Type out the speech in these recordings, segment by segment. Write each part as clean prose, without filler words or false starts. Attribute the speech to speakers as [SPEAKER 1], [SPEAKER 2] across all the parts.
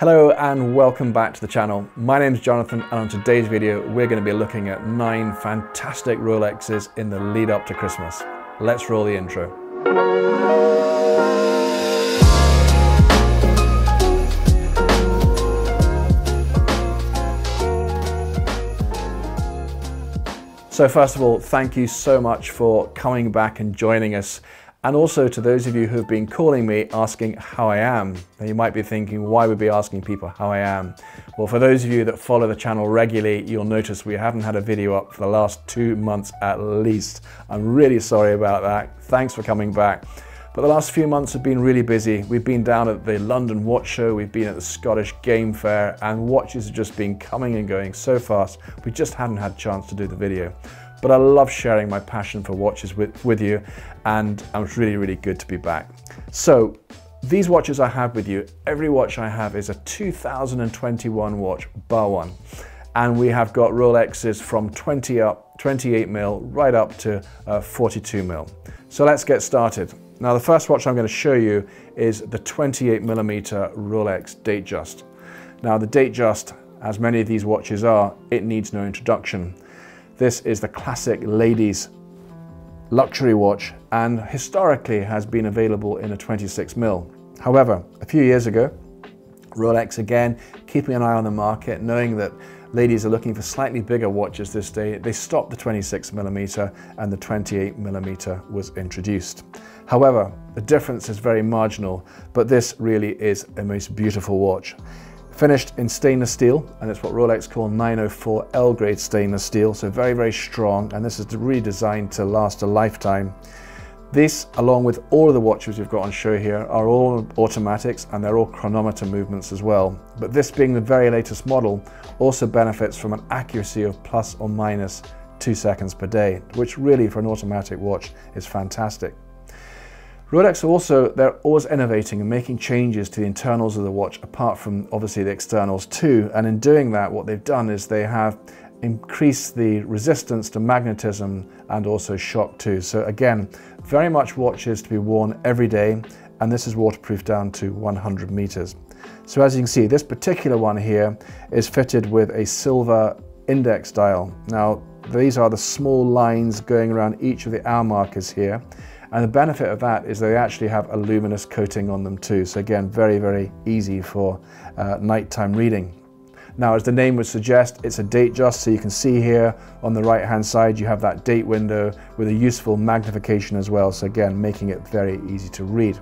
[SPEAKER 1] Hello and welcome back to the channel. My name is Jonathan and on today's video we're going to be looking at 9 fantastic Rolexes in the lead up to Christmas. Let's roll the intro. So first of all, thank you so much for coming back and joining us. And also to those of you who've been calling me asking how I am. Now you might be thinking, why would we be asking people how I am? Well, for those of you that follow the channel regularly, you'll notice we haven't had a video up for the last 2 months at least. I'm really sorry about that. Thanks for coming back. But the last few months have been really busy. We've been down at the London Watch Show, we've been at the Scottish Game Fair, and watches have just been coming and going so fast, we just hadn't had a chance to do the video. But I love sharing my passion for watches with you, and it's really good to be back. So these watches I have with you, every watch I have is a 2021 watch, bar one. And we have got Rolexes from 28 mil, right up to 42 mil. So let's get started. Now the first watch I'm going to show you is the 28mm Rolex Datejust. Now the Datejust, as many of these watches are, it needs no introduction. This is the classic ladies luxury watch and historically has been available in a 26 mil. However, a few years ago, Rolex again, keeping an eye on the market, knowing that ladies are looking for slightly bigger watches this day, they stopped the 26mm and the 28mm was introduced. However, the difference is very marginal, but this really is a most beautiful watch. Finished in stainless steel, and it's what Rolex call 904 L grade stainless steel, so very strong, and this is really designed to last a lifetime. This, along with all of the watches we've got on show here, are all automatics and they're all chronometer movements as well. But this being the very latest model also benefits from an accuracy of plus or minus 2 seconds per day, which really for an automatic watch is fantastic. Rolex also, they're always innovating and making changes to the internals of the watch, apart from obviously the externals too. And in doing that, what they've done is they have increased the resistance to magnetism and also shock too. So again, very much watches to be worn every day, and this is waterproof down to 100 meters. So as you can see, this particular one here is fitted with a silver index dial. Now, these are the small lines going around each of the hour markers here. And the benefit of that is they actually have a luminous coating on them too. So again, very easy for nighttime reading. Now, as the name would suggest, it's a Datejust. So you can see here on the right hand side, you have that date window with a useful magnification as well. So again, making it very easy to read.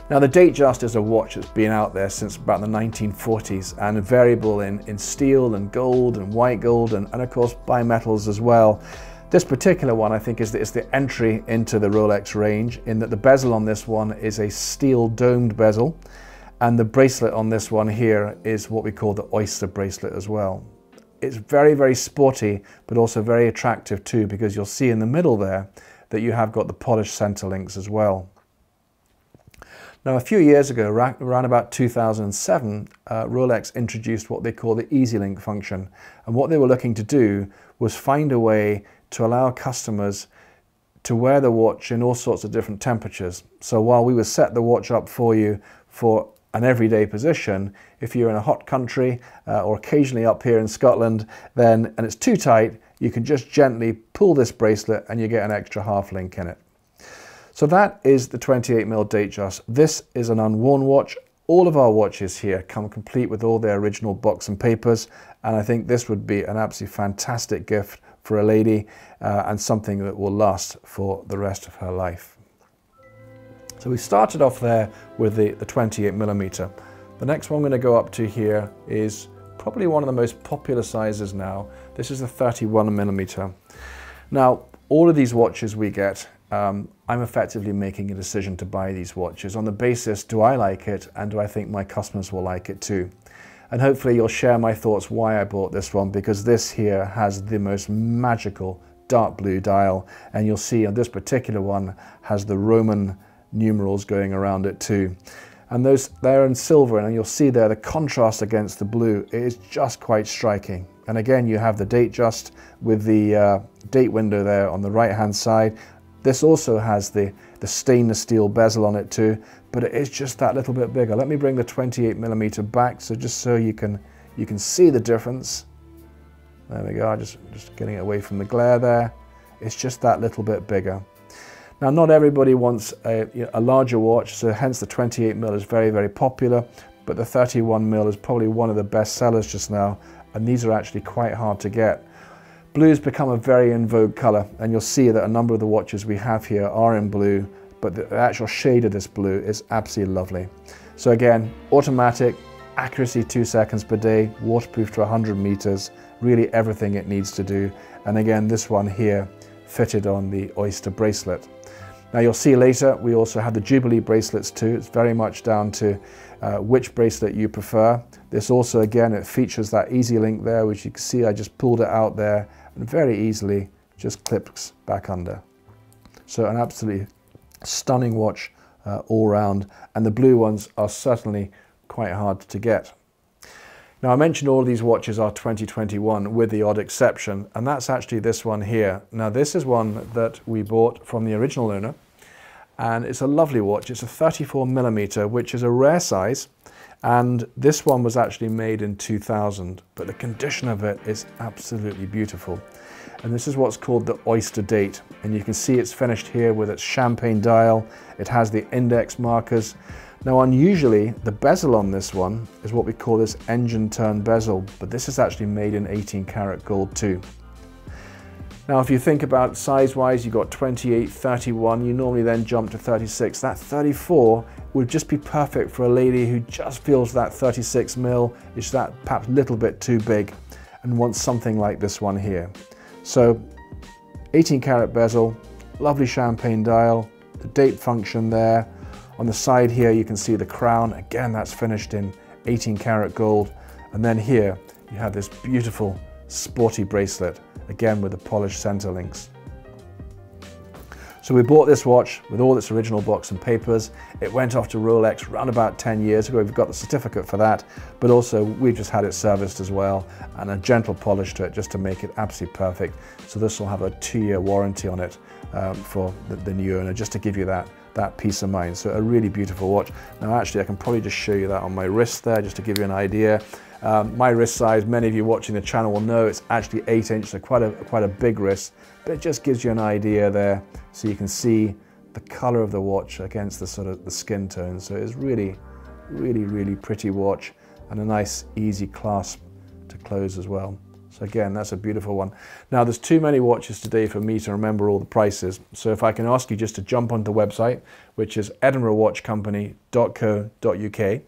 [SPEAKER 1] Now the Datejust is a watch that's been out there since about the 1940s and variable in steel and gold and white gold and of course bimetals as well. This particular one, I think, is the entry into the Rolex range, in that the bezel on this one is a steel domed bezel, and the bracelet on this one here is what we call the Oyster Bracelet as well. It's very sporty, but also very attractive too, because you'll see in the middle there that you have got the polished center links as well. Now, a few years ago, around about 2007, Rolex introduced what they call the Easylink function, and what they were looking to do was find a way to allow customers to wear the watch in all sorts of different temperatures. So while we would set the watch up for you for an everyday position, if you're in a hot country or occasionally up here in Scotland, and it's too tight, you can just gently pull this bracelet and you get an extra half link in it. So that is the 28mm Datejust. This is an unworn watch. All of our watches here come complete with all their original box and papers, and I think this would be an absolutely fantastic gift for a lady and something that will last for the rest of her life. So we started off there with the 28mm. The next one I'm going to go up to here is probably one of the most popular sizes now. This is the 31mm. Now, all of these watches we get, I'm effectively making a decision to buy these watches on the basis, do I like it and do I think my customers will like it too? And hopefully you'll share my thoughts why I bought this one, because this here has the most magical dark blue dial, and you'll see on this particular one has the Roman numerals going around it too. And they're in silver, and you'll see there the contrast against the blue. It is just quite striking. And again, you have the Datejust with the date window there on the right hand side. This also has the stainless steel bezel on it too, but it is just that little bit bigger. Let me bring the 28mm back, so just so you can see the difference. There we go, just getting it away from the glare there. It's just that little bit bigger. Now, not everybody wants a larger watch, so hence the 28mm is very, very popular, but the 31mm is probably one of the best sellers just now, and these are actually quite hard to get. Blue's become a very in vogue color, and you'll see that a number of the watches we have here are in blue, but the actual shade of this blue is absolutely lovely. So again, automatic, accuracy 2 seconds per day, waterproof to 100 meters, really everything it needs to do. And again, this one here fitted on the Oyster bracelet. Now you'll see later, we also have the Jubilee bracelets too. It's very much down to which bracelet you prefer. This also, again, it features that Easylink there, which you can see I just pulled it out there and very easily just clips back under. So an absolutely stunning watch all round, and the blue ones are certainly quite hard to get. Now, I mentioned all of these watches are 2021 with the odd exception, and that's actually this one here. Now, this is one that we bought from the original owner, and it's a lovely watch. It's a 34mm, which is a rare size, and this one was actually made in 2000, but the condition of it is absolutely beautiful. And this is what's called the Oyster Date, and you can see it's finished here with its champagne dial. It has the index markers. Now, unusually, the bezel on this one is what we call this engine turn bezel, but this is actually made in 18 karat gold too. Now, if you think about size-wise, you've got 28, 31, you normally then jump to 36. That 34 would just be perfect for a lady who just feels that 36mm is that perhaps a little bit too big and wants something like this one here. So, 18 karat bezel, lovely champagne dial, the date function there. On the side here, you can see the crown. Again, that's finished in 18 karat gold. And then here, you have this beautiful sporty bracelet, again with the polished center links. So we bought this watch with all its original box and papers. It went off to Rolex around about 10 years ago. We've got the certificate for that, but also we've just had it serviced as well, and a gentle polish to it just to make it absolutely perfect. So this will have a 2-year warranty on it for the new owner, just to give you that peace of mind. So a really beautiful watch. Now actually I can probably just show you that on my wrist there, just to give you an idea. My wrist size, many of you watching the channel will know, it's actually 8 inches, so quite a big wrist, but it just gives you an idea there, so you can see the color of the watch against the sort of the skin tone. So it's really, really, really pretty watch, and a nice easy clasp to close as well. So again, that's a beautiful one. Now, there's too many watches today for me to remember all the prices. So if I can ask you just to jump onto the website, which is edinburghwatchcompany.co.uk.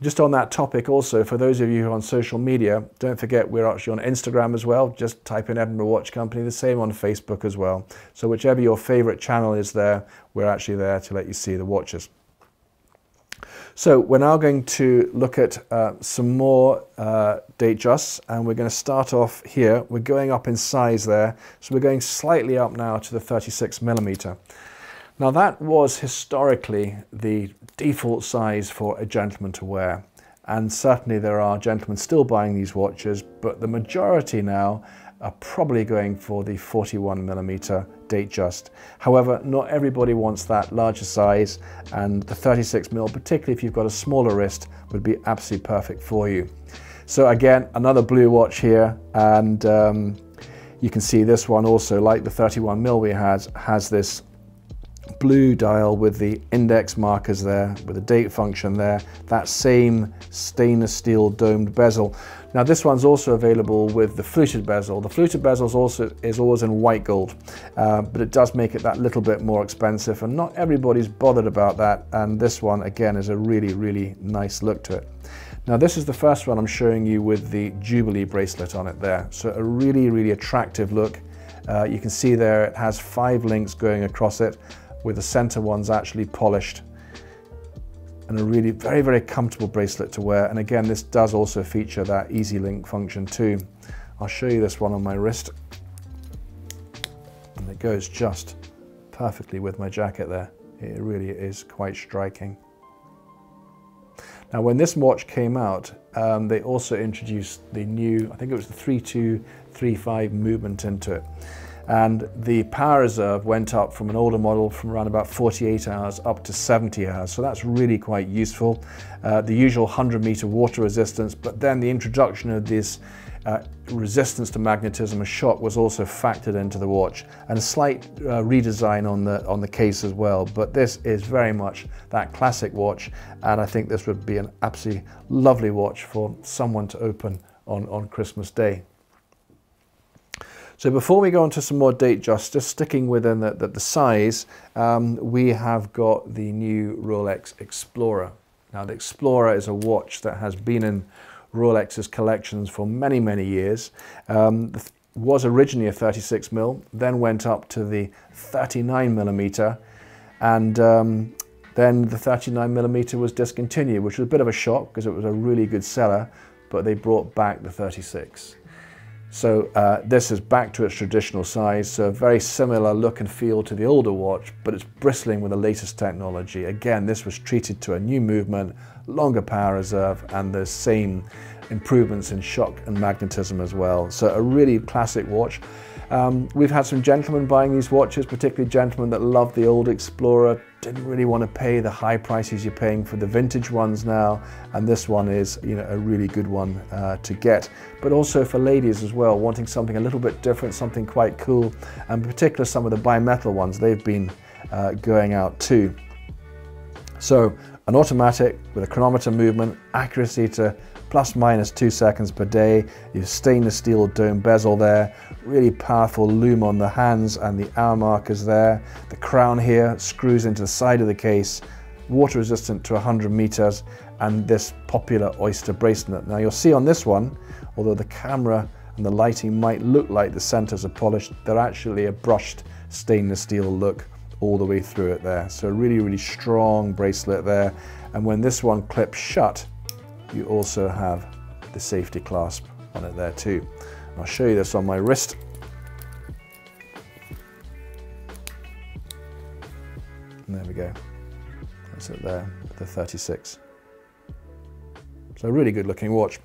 [SPEAKER 1] Just on that topic also, for those of you who are on social media, don't forget we're actually on Instagram as well. Just type in Edinburgh Watch Company, the same on Facebook as well. So whichever your favorite channel is there, we're actually there to let you see the watches. So we're now going to look at some more Datejusts, and we're going to start off here. We're going up in size there, so we're going slightly up now to the 36mm. Now that was historically the default size for a gentleman to wear, and certainly there are gentlemen still buying these watches, but the majority now are probably going for the 41mm Datejust. However, not everybody wants that larger size, and the 36mm, particularly if you've got a smaller wrist, would be absolutely perfect for you. So again, another blue watch here, and you can see this one also, like the 31mm we had, has this blue dial with the index markers there, with the date function there, that same stainless steel domed bezel. Now this one's also available with the fluted bezel. The fluted bezel is always in white gold, but it does make it that little bit more expensive, and not everybody's bothered about that, and this one again is a really, really nice look to it. Now this is the first one I'm showing you with the Jubilee bracelet on it there, so a really, really attractive look. You can see there it has 5 links going across it, with the center ones actually polished, and a really very, very comfortable bracelet to wear. And again, this does also feature that Easylink function too. I'll show you this one on my wrist, and it goes just perfectly with my jacket there. It really is quite striking. Now when this watch came out, they also introduced the new, I think it was the 3235 movement into it. And the power reserve went up from an older model from around about 48 hours up to 70 hours. So that's really quite useful. The usual 100-meter water resistance, but then the introduction of this resistance to magnetism and shock was also factored into the watch, and a slight redesign on the case as well. But this is very much that classic watch, and I think this would be an absolutely lovely watch for someone to open on Christmas Day. So before we go on to some more Datejust, just sticking within the size, we have got the new Rolex Explorer. Now the Explorer is a watch that has been in Rolex's collections for many, many years. Was originally a 36mm, then went up to the 39mm, and then the 39mm was discontinued, which was a bit of a shock because it was a really good seller, but they brought back the 36. So this is back to its traditional size, so a very similar look and feel to the older watch, but it's bristling with the latest technology. Again, this was treated to a new movement, longer power reserve, and the same improvements in shock and magnetism as well. So a really classic watch. We've had some gentlemen buying these watches, particularly gentlemen that love the old Explorer, didn't really want to pay the high prices you're paying for the vintage ones now, and this one is, you know, a really good one to get. But also for ladies as well, wanting something a little bit different, something quite cool, and in particular some of the bimetal ones, they've been going out too. So an automatic with a chronometer movement, accuracy to ±2 seconds per day, your stainless steel dome bezel there, really powerful lume on the hands and the hour markers there. The crown here screws into the side of the case, water resistant to 100 meters, and this popular Oyster bracelet. Now you'll see on this one, although the camera and the lighting might look like the centers are polished, they're actually a brushed stainless steel look all the way through it there. So a really, really strong bracelet there. And when this one clips shut, you also have the safety clasp on it there too. And I'll show you this on my wrist. And there we go. That's it there, the 36. So a really good looking watch.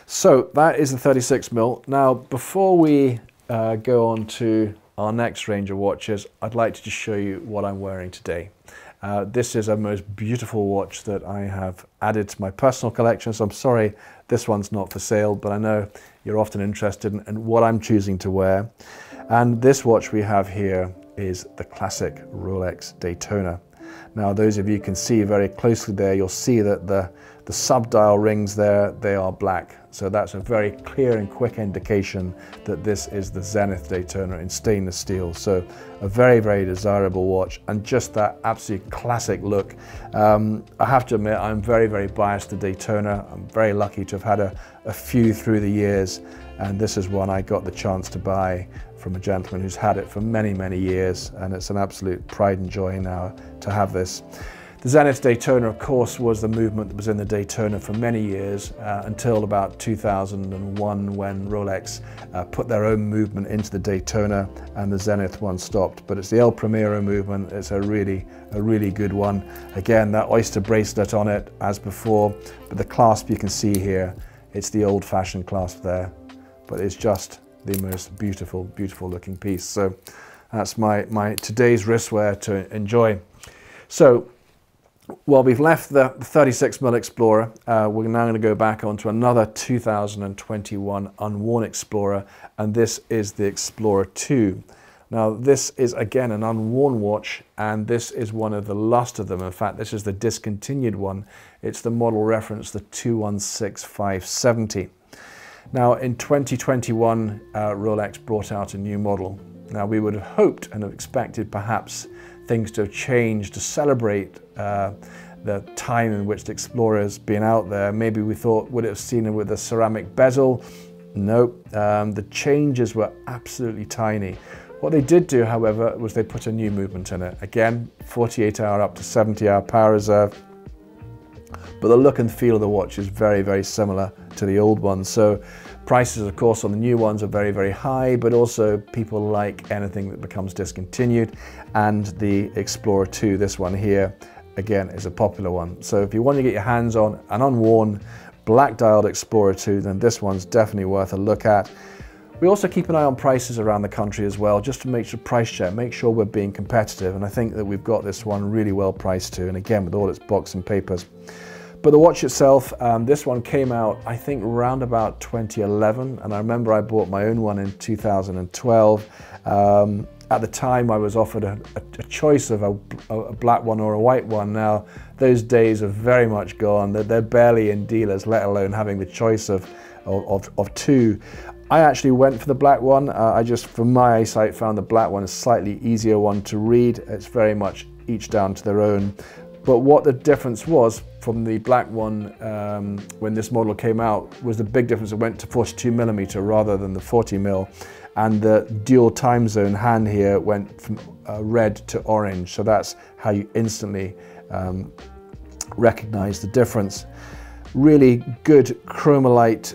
[SPEAKER 1] So that is the 36mm. Now, before we go on to our next range of watches, I'd like to just show you what I'm wearing today. This is a most beautiful watch that I have added to my personal collection, so I'm sorry this one's not for sale, but I know you're often interested in what I'm choosing to wear. And this watch we have here is the classic Rolex Daytona. Now those of you can see very closely there, you'll see that the sub-dial rings there, they are black. So that's a very clear and quick indication that this is the Zenith Daytona in stainless steel. So a very, very desirable watch, and just that absolute classic look. I have to admit, I'm very, very biased to Daytona. I'm very lucky to have had a few through the years, and this is one I got the chance to buy from a gentleman who's had it for many, many years, and it's an absolute pride and joy now to have this. The Zenith Daytona, of course, was the movement that was in the Daytona for many years, until about 2001 when Rolex put their own movement into the Daytona and the Zenith one stopped. But it's the El Primero movement. It's a really good one. Again, that Oyster bracelet on it as before, but the clasp you can see here, it's the old-fashioned clasp there, but it's just the most beautiful, beautiful looking piece. So that's my today's wristwear to enjoy. So, well, we've left the 36mm Explorer. We're now going to go back onto another 2021 unworn Explorer, and this is the Explorer 2. Now, this is again an unworn watch, and this is one of the last of them. In fact, this is the discontinued one. It's the model reference, the 216570. Now, in 2021, Rolex brought out a new model. Now, we would have hoped and have expected perhaps things to have changed to celebrate the time in which the Explorer has been out there. Maybe we thought, would it have seen it with a ceramic bezel? Nope, the changes were absolutely tiny. What they did do, however, was they put a new movement in it. Again, 48-hour up to 70-hour power reserve. But the look and feel of the watch is very, very similar to the old one. So prices, of course, on the new ones are very, very high, but also people like anything that becomes discontinued. And the Explorer 2, this one here, again, is a popular one. So if you want to get your hands on an unworn black dialed Explorer 2, then this one's definitely worth a look at. We also keep an eye on prices around the country as well, just to make sure price check, make sure we're being competitive. And I think that we've got this one really well priced too. And again, with all its box and papers. But the watch itself, this one came out, I think, around about 2011. And I remember I bought my own one in 2012. At the time, I was offered a choice of a black one or a white one. Now, those days are very much gone. They're barely in dealers, let alone having the choice of two. I actually went for the black one. I just, from my eyesight, found the black one a slightly easier one to read. It's very much each down to their own. But what the difference was from the black one when this model came out was the big difference. It went to 42mm rather than the 40mm. And the dual time zone hand here went from red to orange. So that's how you instantly recognize the difference. Really good chromalite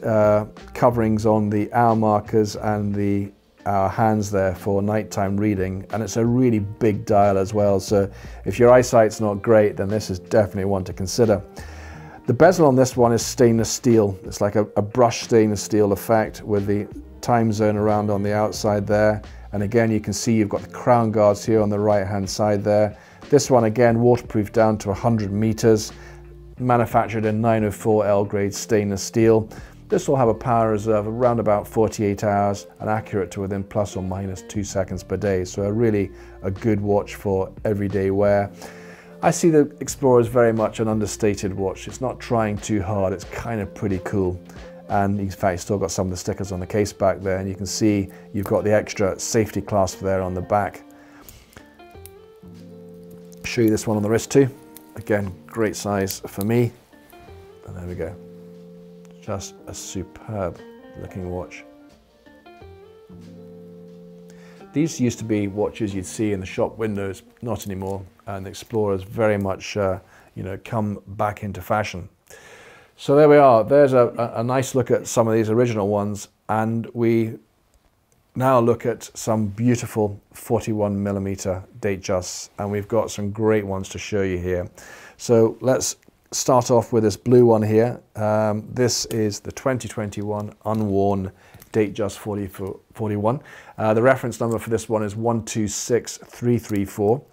[SPEAKER 1] coverings on the hour markers and the hour hands there for nighttime reading. And it's a really big dial as well. So if your eyesight's not great, then this is definitely one to consider. The bezel on this one is stainless steel. It's like a brushed stainless steel effect with the time zone around on the outside there. And again, you can see you've got the crown guards here on the right hand side there. This one again, waterproof down to 100 meters, manufactured in 904L grade stainless steel. This will have a power reserve of around about 48 hours and accurate to within plus or minus 2 seconds per day. So a good watch for everyday wear. I see the Explorer as very much an understated watch. It's not trying too hard. It's kind of pretty cool. And in fact, it's still got some of the stickers on the case back there, and you can see you've got the extra safety clasp there on the back. Show you this one on the wrist too. Again, great size for me. And there we go. Just a superb looking watch. These used to be watches you'd see in the shop windows, not anymore. And the Explorer's very much, come back into fashion. So there we are. There's a nice look at some of these original ones, and we now look at some beautiful 41mm Datejusts, and we've got some great ones to show you here. So let's start off with this blue one here. This is the 2021 unworn Datejust 41. The reference number for this one is 126334.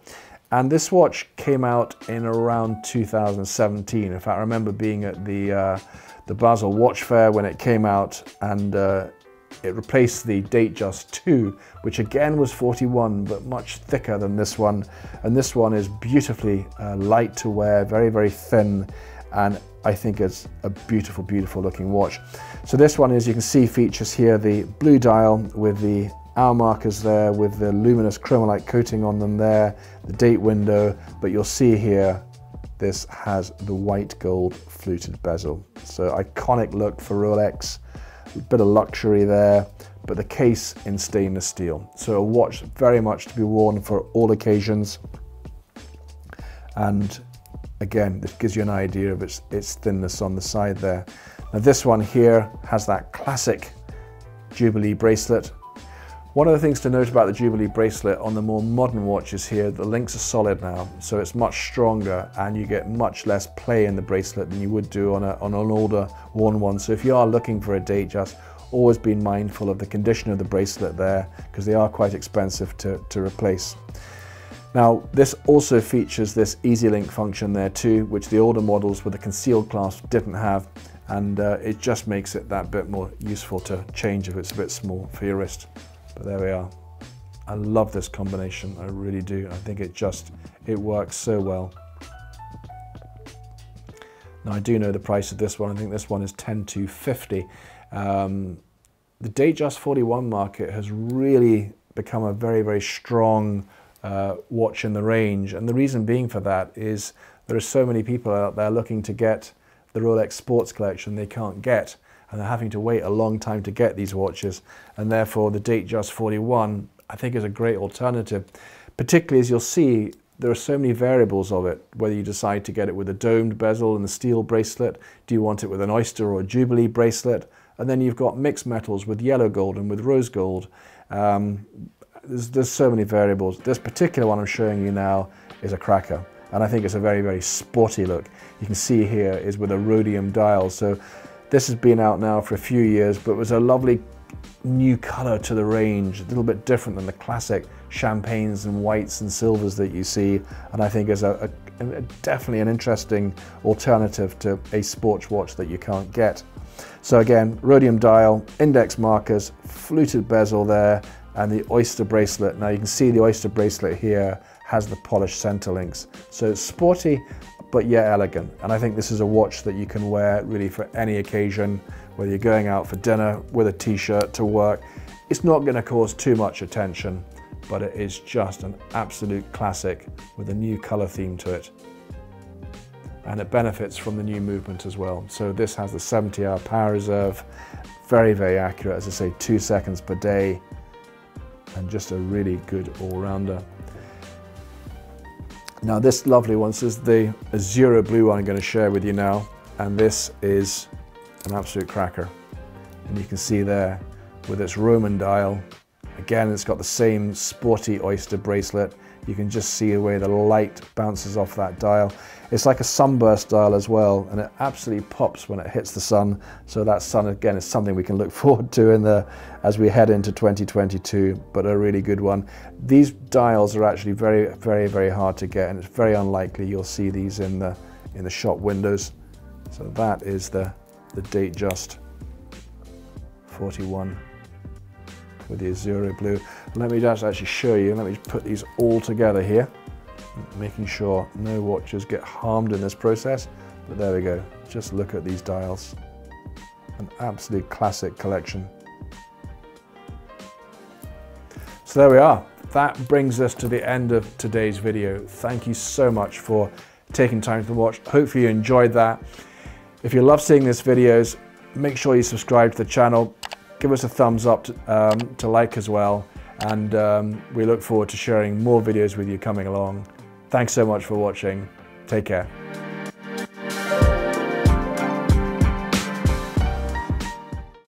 [SPEAKER 1] And this watch came out in around 2017. In fact, I remember being at the Basel Watch Fair when it came out, and it replaced the Datejust 2, which again was 41, but much thicker than this one. And this one is beautifully light to wear, very, very thin, and I think it's a beautiful, beautiful looking watch. So this one, as you can see, features here the blue dial with the hour markers there with the luminous chromalite coating on them there, the date window, but you'll see here this has the white gold fluted bezel. So iconic look for Rolex, a bit of luxury there, but the case in stainless steel. So a watch very much to be worn for all occasions. And again, this gives you an idea of its thinness on the side there. Now this one here has that classic Jubilee bracelet. One of the things to note about the Jubilee bracelet on the more modern watches here, the links are solid now, so it's much stronger and you get much less play in the bracelet than you would do on an older worn one. So if you are looking for a Datejust, always be mindful of the condition of the bracelet there, because they are quite expensive to replace. Now, this also features this Easylink function there too, which the older models with the concealed clasp didn't have, and it just makes it that bit more useful to change if it's a bit small for your wrist. But there we are. I love this combination, I really do. I think it works so well. Now I do know the price of this one. I think this one is $10,250. The Datejust 41 market has really become a very, very strong watch in the range. And the reason being for that is there are so many people out there looking to get the Rolex Sports Collection they can't get. And they're having to wait a long time to get these watches, and therefore the Datejust 41 I think is a great alternative, particularly as you'll see there are so many variables of it, whether you decide to get it with a domed bezel and the steel bracelet, do you want it with an Oyster or a Jubilee bracelet, and then you've got mixed metals with yellow gold and with rose gold. There's so many variables. This particular one I'm showing you now is a cracker, and I think it's a very, very sporty look. You can see here is with a Rhodium Dial. So this has been out now for a few years, but it was a lovely new color to the range, a little bit different than the classic champagnes and whites and silvers that you see, and I think is definitely an interesting alternative to a sports watch that you can't get. So again, Rhodium Dial, index markers, fluted bezel there, and the Oyster Bracelet. Now you can see the Oyster Bracelet here has the polished center links. So it's sporty, but yet elegant. And I think this is a watch that you can wear really for any occasion, whether you're going out for dinner with a t-shirt to work. It's not going to cause too much attention, but it is just an absolute classic with a new color theme to it. And it benefits from the new movement as well. So this has the 70-hour power reserve, very, very accurate, as I say, 2 seconds per day, and just a really good all-rounder. Now this lovely one, this is the Azura blue one I'm going to share with you now, and this is an absolute cracker. And you can see there with its Roman dial, again it's got the same sporty Oyster bracelet. You can just see the way the light bounces off that dial. It's like a sunburst dial as well, and it absolutely pops when it hits the sun. So that sun, again, is something we can look forward to as we head into 2022, but a really good one. These dials are actually very, very, very hard to get, and it's very unlikely you'll see these in the shop windows. So that is the Datejust 41 with the Azura blue. Let me just actually show you, let me just put these all together here, making sure no watches get harmed in this process. But there we go, just look at these dials. An absolute classic collection. So there we are. That brings us to the end of today's video. Thank you so much for taking time to watch. Hopefully you enjoyed that. If you love seeing these videos, make sure you subscribe to the channel. Give us a thumbs up to like as well, and we look forward to sharing more videos with you coming along. Thanks so much for watching. Take care.